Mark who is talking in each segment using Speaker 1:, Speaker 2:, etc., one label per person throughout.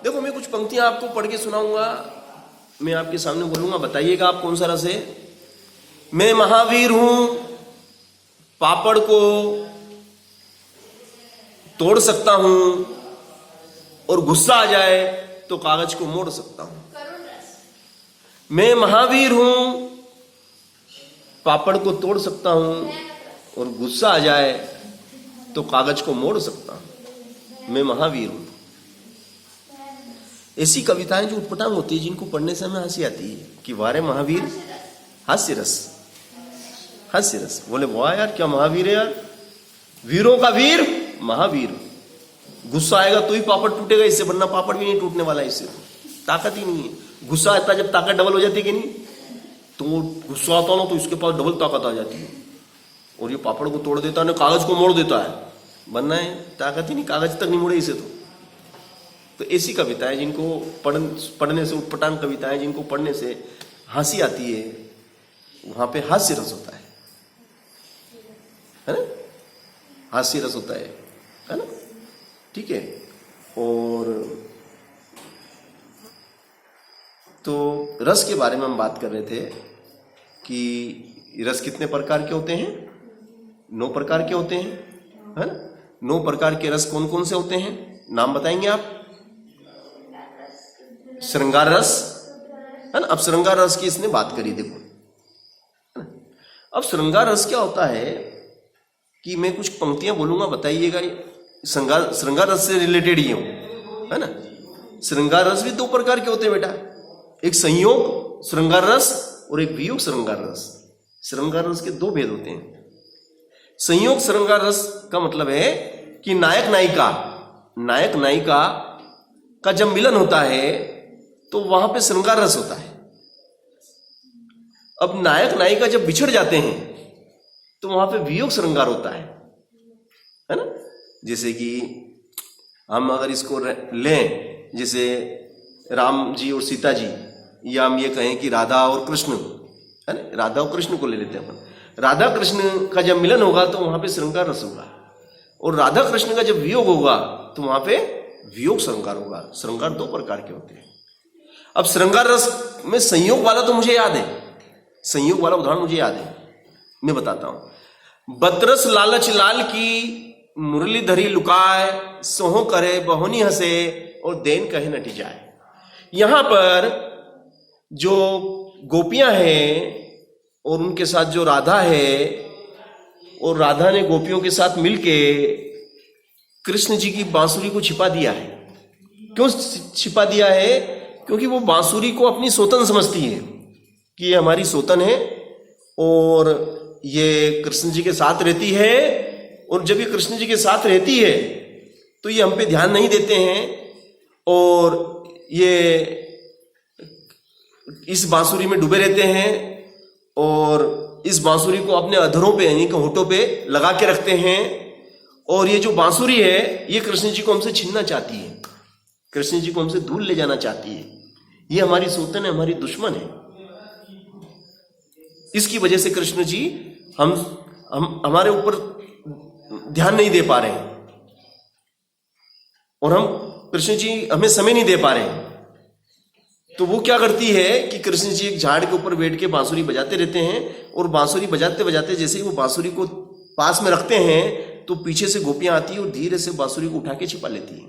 Speaker 1: देखो मैं कुछ पंक्तियां आपको पढ़ के सुनाऊंगा, मैं आपके सामने बोलूंगा, बताइएगा आप कौन सा रस है। मैं महावीर हूं, पापड़ को तोड़ सकता हूं, और गुस्सा आ जाए तो कागज को मोड़ सकता हूं। मैं महावीर हूं, पापड़ को तोड़ सकता हूं, और गुस्सा आ जाए तो कागज को मोड़ सकता हूं। मैं महावीर हूं। ऐसी कविताएं जो उटपटांग होती है, जिनको पढ़ने से हमें हंसी आती है कि वारे महावीर, हास्य रस, हास्य रस। बोले वाह यार क्या महावीर है यार, वीरों का वीर महावीर। गुस्सा आएगा तो ही पापड़ टूटेगा इससे, वरना पापड़ भी नहीं टूटने वाला इससे, ताकत ही नहीं है। गुस्सा आता है जब ताकत डबल हो जाती है कि नहीं, तो गुस्सा आता ना तो इसके पास डबल ताकत आ जाती है, और ये पापड़ को तोड़ देता है, कागज को मोड़ देता है, वरना है ताकत ही नहीं, कागज तक नहीं मुड़े इसे। तो ऐसी कविताएं जिनको पढ़ने से, उटपटांग कविताएं जिनको पढ़ने से हंसी आती है, वहां पे हास्य रस होता है ना, हास्य रस होता है ना, ठीक है। और तो रस के बारे में हम बात कर रहे थे कि रस कितने प्रकार के होते हैं, 9 प्रकार के होते हैं, है ना। 9 प्रकार के रस कौन कौन से होते हैं, नाम बताएंगे आप। श्रृंगार रस, है ना। अब श्रृंगार रस की इसने बात करी, देखो। अब श्रृंगार रस क्या होता है कि मैं कुछ पंक्तियां बोलूंगा, बताइएगा। श्रृंगार रस से रिलेटेड ही हो, है ना। श्रृंगार रस भी 2 प्रकार के होते हैं बेटा, एक संयोग श्रृंगार रस और एक वियोग श्रृंगार रस। श्रृंगार रस के 2 भेद होते हैं। संयोग श्रृंगार रस का मतलब है कि नायक नायिका का जब मिलन होता है तो वहां पे श्रृंगार रस होता है। अब नायक नायिका जब बिछड़ जाते हैं तो वहां पे वियोग श्रृंगार होता है ना। जैसे कि हम अगर इसको लें, जैसे राम जी और सीता जी, या हम ये कहें कि राधा और कृष्ण, है ना, राधा और कृष्ण को ले लेते हैं अपन। राधा कृष्ण का जब मिलन होगा तो वहां पे श्रृंगार रस होगा, और राधा कृष्ण का जब वियोग होगा तो वहां पे वियोग श्रृंगार होगा। श्रृंगार 2 प्रकार के होते हैं। अब श्रृंगार रस में संयोग वाला तो मुझे याद है, संयोग वाला उदाहरण मुझे याद है, मैं बताता हूं। बतरस लालच लाल की मुरलीधरी लुकाए, सोहो करे बहोनी हंसे, और देन कहे नटी जाए। यहां पर जो गोपियां हैं और उनके साथ जो राधा है, और राधा ने गोपियों के साथ मिलके कृष्ण जी की बांसुरी को छिपा दिया है। क्यों छिपा दिया है? क्योंकि वो बांसुरी को अपनी सोतन समझती है कि ये हमारी सोतन है, और ये कृष्ण जी के साथ रहती है, और जब ये कृष्ण जी के साथ रहती है तो ये हम पे ध्यान नहीं देते हैं, और ये इस बांसुरी में डूबे रहते हैं, और इस बांसुरी को अपने अधरों पे यानी कि होठों पे लगा के रखते हैं। और ये जो बांसुरी है ये कृष्ण जी को हमसे छीनना चाहती है, कृष्ण जी को हमसे दूर ले जाना चाहती है। ये हमारी सोतन है, हमारी दुश्मन है। इसकी वजह से कृष्ण जी हम हमारे ऊपर ध्यान नहीं दे पा रहे हैं, और हम कृष्ण जी हमें समय नहीं दे पा रहे हैं। तो वो क्या करती है कि कृष्ण जी एक झाड़ के ऊपर बैठ के बांसुरी बजाते रहते हैं, और बांसुरी बजाते बजाते जैसे ही वो बांसुरी को पास में रखते हैं तो पीछे से गोपियां आती है और धीरे से बांसुरी को उठा के छिपा लेती है।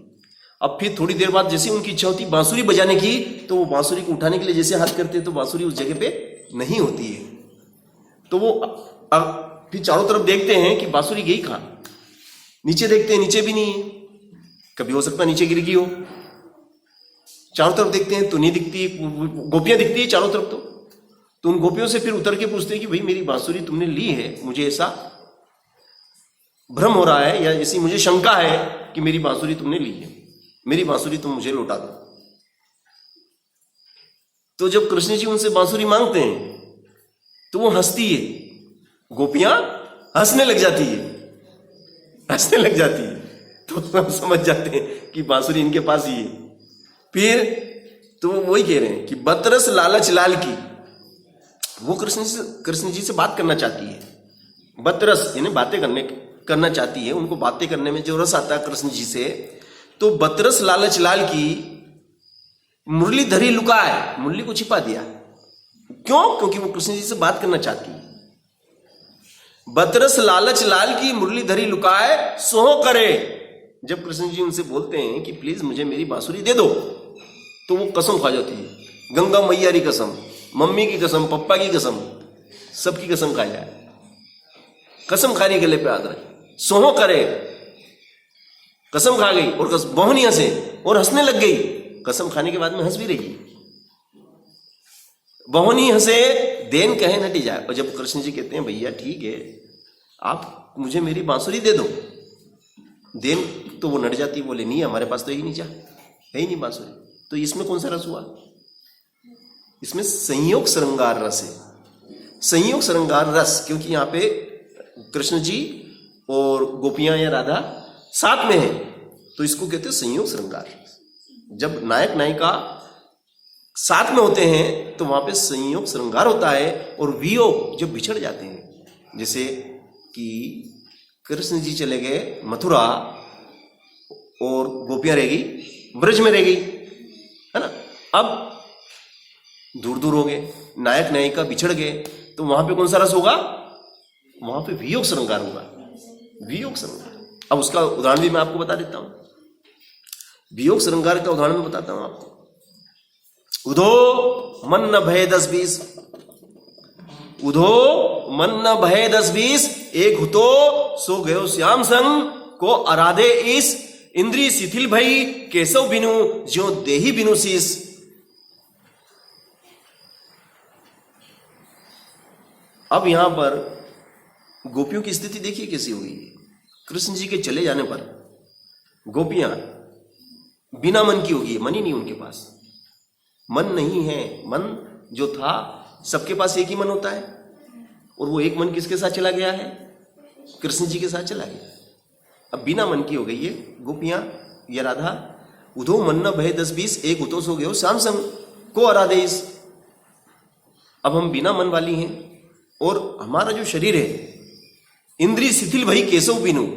Speaker 1: अब फिर थोड़ी देर बाद जैसे उनकी इच्छा होती है बांसुरी बजाने की, तो वो बांसुरी को उठाने के लिए जैसे हाथ करते हैं तो बांसुरी उस जगह पे नहीं होती है। तो वो फिर चारों तरफ देखते हैं कि बांसुरी गई कहां, नीचे देखते हैं, नीचे भी नहीं है। कभी हो सकता है नीचे गिर गई हो। चारों तरफ देखते हैं तो नहीं दिखती, गोपियां दिखती है चारों तरफ। तो उन गोपियों से फिर उतर के पूछते हैं कि भाई मेरी बांसुरी तुमने ली है, मुझे ऐसा भ्रम हो रहा है, या ऐसी मुझे शंका है कि मेरी बांसुरी तुमने ली है, मेरी बांसुरी तुम मुझे लौटा दो। तो जब कृष्ण जी उनसे बांसुरी मांगते हैं तो वो हंसती है, गोपियां हंसने लग जाती है, हंसने लग जाती है। तो हम समझ जाते हैं कि बांसुरी इनके पास ही है। फिर तो वो वही कह रहे हैं कि बतरस लालच लाल की, वो कृष्ण जी से बात करना चाहती है। बतरस यानी बातें करना चाहती है, उनको बातें करने में जो रस आता है कृष्ण जी से। तो बतरस लालच लाल की मुरलीधरी लुकाए, मुरली को छिपा दिया। क्यों? क्योंकि वो कृष्ण जी से बात करना चाहती है। बतरस लालच लाल की मुरलीधरी लुकाए सोहो करे। जब कृष्ण जी उनसे बोलते हैं कि प्लीज मुझे मेरी बांसुरी दे दो, तो वो कसम खा जाती है। गंगा मैया की कसम, मम्मी की कसम, पप्पा की कसम, सबकी कसम खा जाए। कसम खाने गले पे हाथ रखे, सोहो करे, कसम खा गई और बहुनी हंसे और हंसने लग गई। कसम खाने के बाद में हंस भी रही। बहुनी हंसे देन कहे नटी जाए। और जब कृष्ण जी कहते हैं भैया ठीक है, आप मुझे मेरी बांसुरी दे दो, देन तो वो नट जाती, बोले नहीं हमारे पास तो ही नहीं, है ही नहीं बांसुरी। तो इसमें कौन सा रस हुआ? इसमें संयोग श्रृंगार रस है, संयोग श्रृंगार रस। क्योंकि यहाँ पे कृष्ण जी और गोपियां या राधा साथ में है, तो इसको कहते हैं संयोग श्रृंगार। जब नायक नायिका साथ में होते हैं तो वहां पे संयोग श्रृंगार होता है। और वियोग जब बिछड़ जाते हैं, जैसे कि कृष्ण जी चले गए मथुरा और गोपियां रह गई ब्रज में रह गई, है ना। अब दूर दूर हो गए, नायक नायिका बिछड़ गए, तो वहां पे कौन सा रस होगा? वहां पे वियोग श्रृंगार होगा, वियोग श्रृंगार। अब उसका उदाहरण भी मैं आपको बता देता हूं। वियोग श्रृंगार का उदाहरण मैं बताता हूं आपको। उधो मन न भय 10-20, उधो मन न भय 10-20, एक हुतो सो गयो श्याम संग को आराधे ईस, इंद्री शिथिल भई केशव बिनु ज्यो देही बिनु शीस। अब यहां पर गोपियों की स्थिति देखिए कैसी हुई। कृष्ण जी के चले जाने पर गोपियां बिना मन की होगी, मन ही नहीं उनके पास, मन नहीं है। मन जो था, सबके पास एक ही मन होता है, और वो एक मन किसके साथ चला गया है? कृष्ण जी के साथ चला गया। अब बिना मन की हो गई है गोपियां या राधा। उधो मन न भय 10-20, एक उतो सो गयो श्याम संग को आराधेस। अब हम बिना मन वाली हैं, और हमारा जो शरीर है, इंद्री शिथिल भई केशव बिनु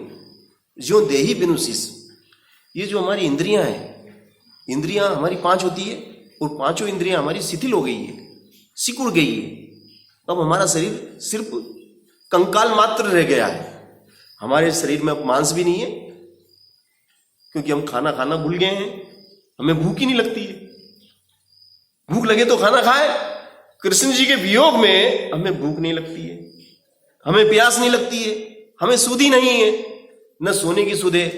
Speaker 1: ज्यो देही बिनु शीस। ये जो हमारी इंद्रियां हैं, इंद्रियां हमारी 5 होती है, और 5 इंद्रियां हमारी शिथिल हो गई है, सिकुड़ गई है। अब हमारा शरीर सिर्फ कंकाल मात्र रह गया है। हमारे शरीर में अब मांस भी नहीं है, क्योंकि हम खाना खाना भूल गए हैं। हमें भूख ही नहीं लगती है। भूख लगे तो खाना खाए। कृष्ण जी के वियोग में हमें भूख नहीं लगती है, हमें प्यास नहीं लगती है, हमें सुधि नहीं है, न सोने की सुध है।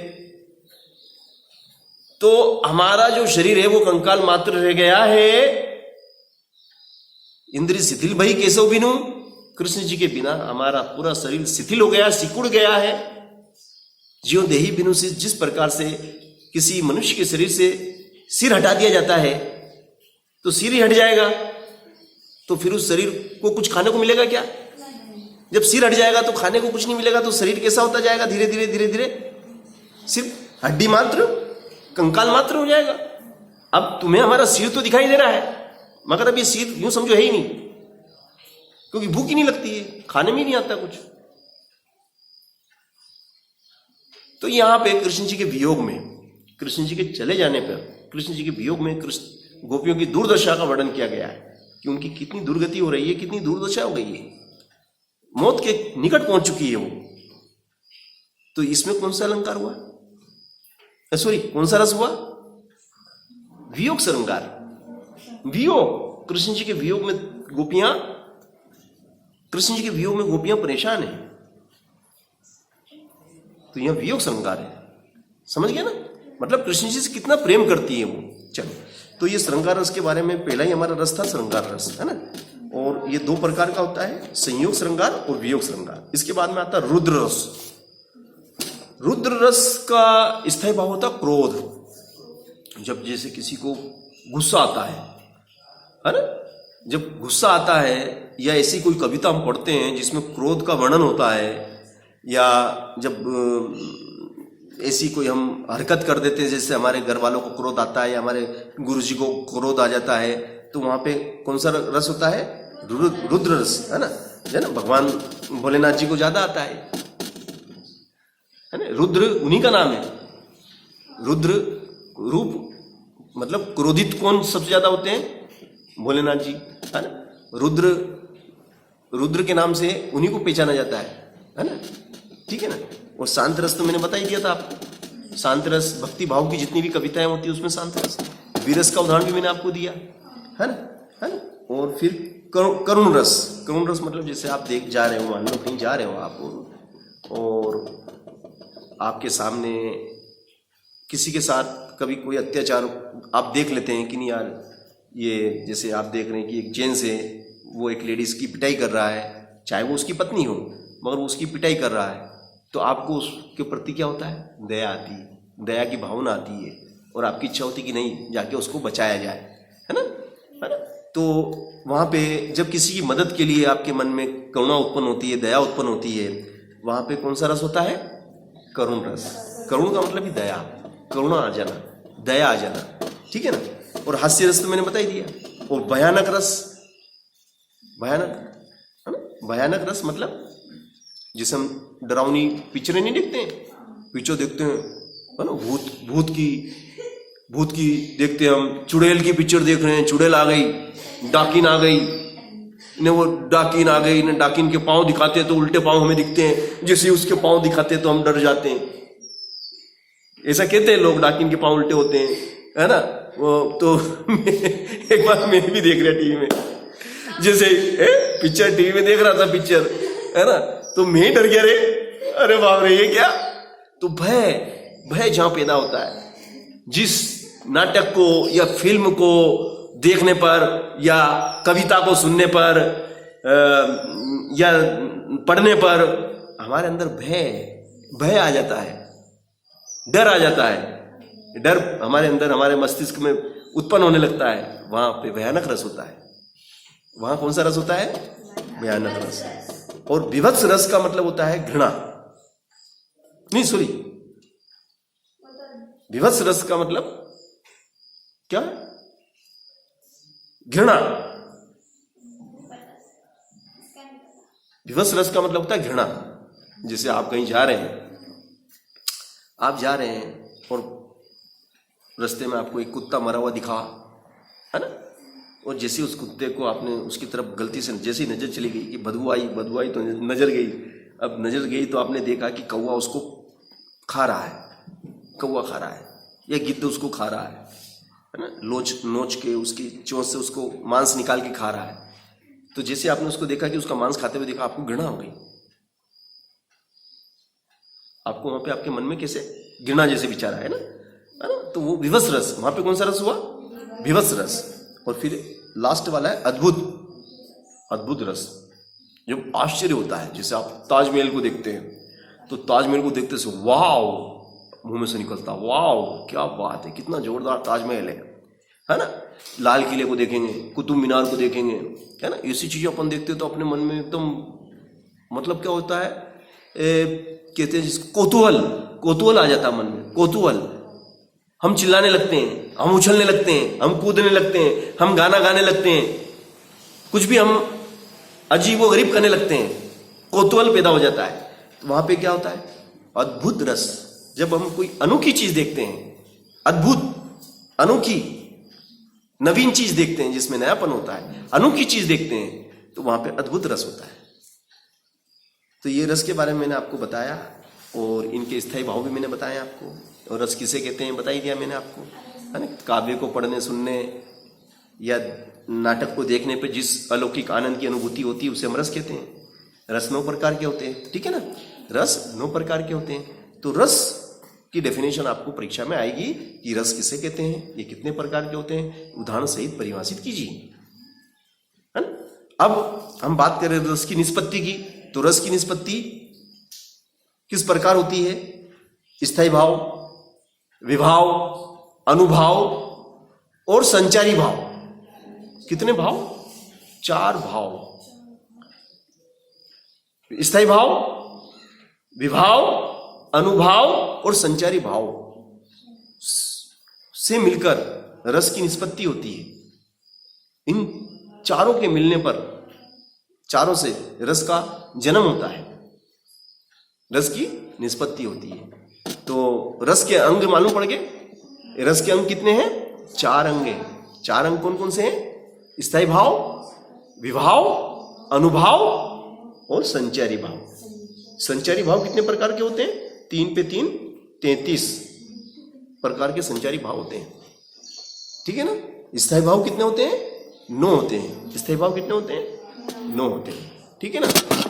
Speaker 1: तो हमारा जो शरीर है वो कंकाल मात्र रह गया है। इंद्रिय शिथिल भई केशव बिनु, कृष्ण जी के बिना हमारा पूरा शरीर शिथिल हो गया, सिकुड़ गया है। ज्यो देही बिनु शीस, जिस प्रकार से किसी मनुष्य के शरीर से सिर हटा दिया जाता है तो सिर ही हट जाएगा, तो फिर उस शरीर को कुछ खाने को मिलेगा क्या? जब सिर हट जाएगा तो खाने को कुछ नहीं मिलेगा, तो शरीर कैसा होता जाएगा? धीरे धीरे धीरे धीरे सिर्फ हड्डी मात्र, कंकाल मात्र हो जाएगा। अब तुम्हें हमारा सिर तो दिखाई दे रहा है, मगर अब ये सिर यूं समझो है ही नहीं, क्योंकि भूख ही नहीं लगती है, खाने में ही नहीं आता कुछ। तो यहां पे कृष्ण जी के वियोग में, कृष्ण जी के चले जाने पर, कृष्ण जी के वियोग में कृष्ण गोपियों की दुर्दशा का वर्णन किया गया है कि उनकी कितनी दुर्गति हो रही है, कितनी दुर्दशा हो गई है, मौत के निकट पहुंच चुकी है वो। तो इसमें कौन सा अलंकार हुआ? सॉरी, कौन सा रस हुआ? वियोग श्रृंगार। वियोग, कृष्ण जी के वियोग में गोपियां, कृष्ण जी के वियोग में गोपियां परेशान है, तो यह वियोग श्रृंगार है। समझ गया ना? मतलब कृष्ण जी से कितना प्रेम करती है वो। चलो, तो ये श्रृंगार रस के बारे में पहला ही हमारा रस था, श्रृंगार रस, है ना। और ये 2 प्रकार का होता है, संयोग श्रृंगार और वियोग श्रृंगार। इसके बाद में आता रुद्र रस। रुद्र रस का स्थायी भाव होता क्रोध। जब जैसे किसी को गुस्सा आता है ना, जब गुस्सा आता है, या ऐसी कोई कविता हम पढ़ते हैं जिसमें क्रोध का वर्णन होता है, या जब ऐसी कोई हम हरकत कर देते हैं, जैसे हमारे घर वालों को क्रोध आता है या हमारे गुरु जी को क्रोध आ जाता है, तो वहां पे कौन सा रस होता है? रुद्र रस, है ना। भगवान भोलेनाथ जी को ज्यादा आता है ना। रुद्र उन्हीं का नाम है। रुद्र रूप मतलब क्रोधित कौन सबसे ज्यादा होते हैं? भोलेनाथ जी, है ना। रुद्र के नाम से उन्हीं को पहचाना जाता है ना, ठीक है ना। और शांत रस तो मैंने बता ही दिया था आपको, शांत रस भक्ति भाव की जितनी भी कविताएं होती है उसमें शांत रस। वीरस का उदाहरण भी मैंने आपको दिया, है ना। और फिर करुण रस। करुण रस मतलब जैसे आप देख जा रहे हो, मान लो कहीं जा रहे हो आप और आपके सामने किसी के साथ कभी कोई अत्याचार आप देख लेते हैं कि नहीं यार, ये जैसे आप देख रहे हैं कि एक जेंट्स है वो एक लेडीज की पिटाई कर रहा है, चाहे वो उसकी पत्नी हो मगर वो उसकी पिटाई कर रहा है, तो आपको उसके प्रति क्या होता है? दया आती है, दया की भावना आती है और आपकी इच्छा होती है कि नहीं जाके उसको बचाया जाए, है ना। तो वहाँ पे जब किसी की मदद के लिए आपके मन में करुणा उत्पन्न होती है, दया उत्पन्न होती है, वहाँ पे कौन सा रस होता है? करुण रस। करुण का मतलब ही दया, करुणा आ जाना, दया आ जाना, ठीक है ना। और हास्य रस तो मैंने बता ही दिया। और भयानक रस, भयानक, है ना। भयानक रस मतलब जैसे हम डरावनी पिक्चरें नहीं देखते हैं, पिक्चर देखते हैं, है ना, भूत की देखते हैं हम, चुड़ैल की पिक्चर देख रहे हैं, चुड़ैल आ गई, डाकिन आ गई, ने वो डाकिन आ गई, ने डाकिन के पांव दिखाते हैं तो उल्टे पांव हमें दिखते हैं, जैसे उसके पांव दिखाते हैं तो हम डर जाते हैं। ऐसा कहते हैं लोग, डाकिन के पांव उल्टे होते हैं, है ना। वो तो एक बार मैं भी देख रहा टीवी में, जैसे पिक्चर टीवी में देख रहा था पिक्चर, है ना, तो मैं डर गया रे, अरे बाप रे ये क्या। तो भय जहां पैदा होता है, जिस नाटक को या फिल्म को देखने पर या कविता को सुनने पर या पढ़ने पर हमारे अंदर भय आ जाता है, डर आ जाता है, डर हमारे अंदर, हमारे मस्तिष्क में उत्पन्न होने लगता है, वहां पे भयानक रस होता है। वहां कौन सा रस होता है? भयानक रस। और विभत्स रस का मतलब होता है घृणा, नहीं सॉरी, विभत्स रस का मतलब क्या है? घृणा। विभत्स रस का मतलब होता है घृणा। जैसे आप कहीं जा रहे हैं, आप जा रहे हैं और रास्ते में आपको एक कुत्ता मरा हुआ दिखा, है ना, और जैसे उस कुत्ते को आपने उसकी तरफ गलती से जैसी नजर चली गई कि बदबू आई तो नजर गई। अब नजर गई तो आपने देखा कि कौवा उसको खा रहा है, कौवा खा रहा है या गिद्ध उसको खा रहा है ना, नोच के उसकी चोंच से उसको मांस निकाल के खा रहा है। तो जैसे आपने उसको देखा कि उसका मांस खाते हुए देखा, आपको घृणा हो गई। आपको वहां पे आपके मन में कैसे घृणा जैसे विचार है ना। तो वो विवश रस, वहां पे कौन सा रस हुआ? विवश रस। और फिर लास्ट वाला है अद्भुत रस, जो आश्चर्य होता है। जैसे आप ताजमहल को देखते हैं तो ताजमहल को देखते से वाव मुंह में से निकलता, वाव क्या बात है, कितना जोरदार ताजमहल है ना। लाल किले को देखेंगे, कुतुब मीनार को देखेंगे, है ना, ऐसी चीजें अपन देखते हैं तो अपने मन में एकदम मतलब क्या होता है, कहते हैं जिसको कौतूहल आ जाता है मन में, कौतूहल। हम चिल्लाने लगते हैं, हम उछलने लगते हैं, हम कूदने लगते हैं, हम गाना गाने लगते हैं, कुछ भी हम अजीब व गरीब करने लगते हैं, कौतूहल पैदा हो जाता है। तो वहां पे क्या होता है? अद्भुत रस। जब हम कोई अनोखी चीज देखते हैं, अद्भुत, अनोखी, नवीन चीज देखते हैं जिसमें नयापन होता है, अनोखी चीज देखते हैं, तो वहां पे अद्भुत रस होता है। तो ये रस के बारे में मैंने आपको बताया और इनके स्थायी भाव भी मैंने बताया आपको। और रस किसे कहते हैं बता ही दिया मैंने आपको, है ना। काव्य को पढ़ने सुनने या नाटक को देखने पे जिस अलौकिक आनंद की अनुभूति होती है उसे हम रस कहते हैं। रस 9 प्रकार के होते हैं, ठीक है ना, रस 9 प्रकार के होते हैं। तो रस की डेफिनेशन आपको परीक्षा में आएगी कि रस किसे कहते हैं, ये कितने प्रकार के होते हैं, उदाहरण सहित परिभाषित कीजिए, है ना। अब हम बात करें रस की निष्पत्ति की, तो रस की निष्पत्ति किस प्रकार होती है? स्थायी भाव, विभाव, अनुभाव और संचारी भाव। कितने भाव? 4 भाव। स्थायी भाव, विभाव, अनुभाव और संचारी भाव से मिलकर रस की निष्पत्ति होती है। इन चारों के मिलने पर, चारों से रस का जन्म होता है, रस की निष्पत्ति होती है। तो रस के अंग मालूम पड़ गए? रस के अंग कितने हैं? 4 अंग हैं। 4 अंग कौन कौन से हैं? स्थायी भाव, विभाव, अनुभाव और संचारी भाव। संचारी भाव कितने प्रकार के होते हैं? 3 पे 3 33 प्रकार के संचारी भाव होते हैं। ठीक है ना। स्थायी भाव कितने होते हैं? 9 होते हैं। स्थायी भाव कितने होते हैं? 9 होते हैं। ठीक है ना।